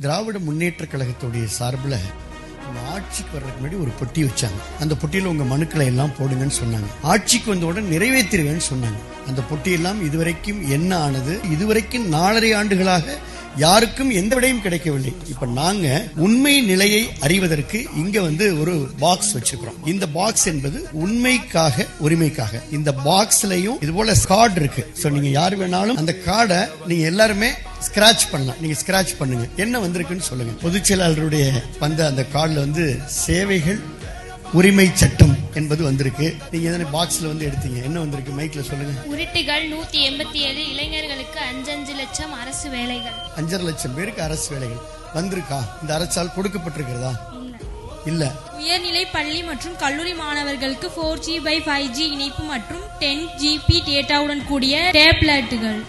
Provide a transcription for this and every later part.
திராவிட முன்னேற்ற கழகத்துடைய சார்பில் ஆட்சிக்கு வர்றதுக்கு முன்னாடி ஒரு பொட்டி வச்சாங்க. அந்த பொட்டியில உங்க மனுக்களை எல்லாம் போடுங்கன்னு சொன்னாங்க. ஆட்சிக்கு வந்தவுடன் நிறைவேற்றிருவேன்னு சொன்னாங்க. அந்த பொட்டியெல்லாம் இதுவரைக்கும் என்ன ஆனது? இதுவரைக்கும் 4.5 ஆண்டுகளாக யாருக்கும் எந்த விடையும் கிடைக்கவில்லை. இப்ப நாங்க உண்மை நிலையை அறிவதற்கு இங்க ஒரு பாக்ஸ் வச்சிருக்கிறோம். இந்த பாக்ஸ் என்பது உண்மைக்காக, உரிமைக்காக. இந்த பாக்ஸ்லயும் இது போல கார்டு இருக்கு. சோ நீங்க யாரு வேணாலும் அந்த கார்டை நீங்க எல்லாருமே ஸ்கிராச் பண்ணலாம். நீங்க ஸ்கிராச் பண்ணுங்க, என்ன வந்திருக்குன்னு சொல்லுங்க. பொதுச் செயலாளருடைய அந்த கார்டுல சேவைகள் உரிமை சட்டம் என்பது வந்திருக்கு. நீங்க எதனா பாக்ஸ்ல எடுத்தீங்க, என்ன வந்திருக்கு? மைக்ல சொல்லுங்க. உருட்டுகள் 187 இளைஞர்களுக்கு 5 லட்சம் அரசு வேலைகள். 5.5 லட்சம் பேருக்கு அரசு வேலைகள் வந்திருக்கா? இந்த அரசால் கொடுக்கப்பட்டிருக்கிறதா? இல்ல. உயர்நிலை பள்ளி மற்றும் கல்லூரி மாணவர்களுக்கு 4G by 5G இணைப்பு மற்றும் 10GB டேட்டாவுடன் கூடிய டேப்லெட்டுகள்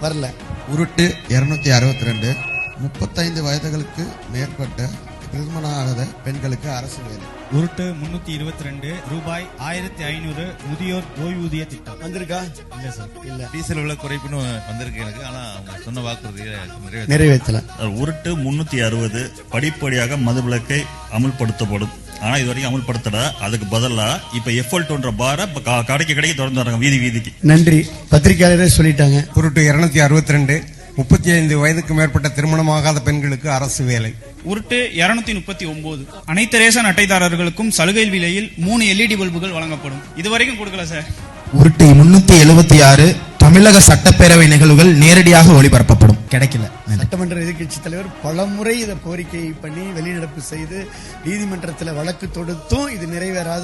வரல. உருட்டு 262 35 வயதுகளுக்கு மேற்பட்ட திருமணமாகாத பெண்களுக்கு அரசு வேலை. உருட்டு 322 ரூபாய் 1500 முதியோர் ஓய்வூதிய திட்டம் வந்திருக்கா? இல்ல சார், இல்ல. டீசல் உள்ள குறைப்புன்னு வந்திருக்கு எனக்கு. ஆனா அவங்க சொன்ன வாக்குறுதியை நிறைவேற்றல. உருட்டு 360 படிப்படியாக மதுவிலக்கை அமுல்படுத்தப்படும். ஆனா இது வரைக்கும் அமுல்படுத்தல. அதுக்கு பதிலா இப்ப எஃப்எல் பார கடைக்கு திறந்து வராங்க வீதிக்கு. நன்றி. பத்திரிகையாளரே சொல்லிட்டாங்க. உருட்டு 262 35 வயதுக்கு மேற்பட்ட திருமணமாகாத பெண்களுக்கு அரசு வேலை. உருட்டு 239 அனைத்து ரேஷன் அட்டைதாரர்களுக்கும் சலுகை விலையில் 3 LED பல்புகள் வழங்கப்படும். இதுவரைக்கும் கொடுக்கல சார். உருட்டு 376 தமிழக சட்டப்பேரவை நிகழ்வுகள் நேரடியாக ஒளிபரப்பப்படும். கிடைக்கல. சட்டமன்ற எதிர்க்கட்சி தலைவர் பலமுறை இதை கோரிக்கை பண்ணி வெளிநடப்பு செய்து நீதிமன்றத்தில் வழக்கு தொடுத்தும் இது நிறைவேறாத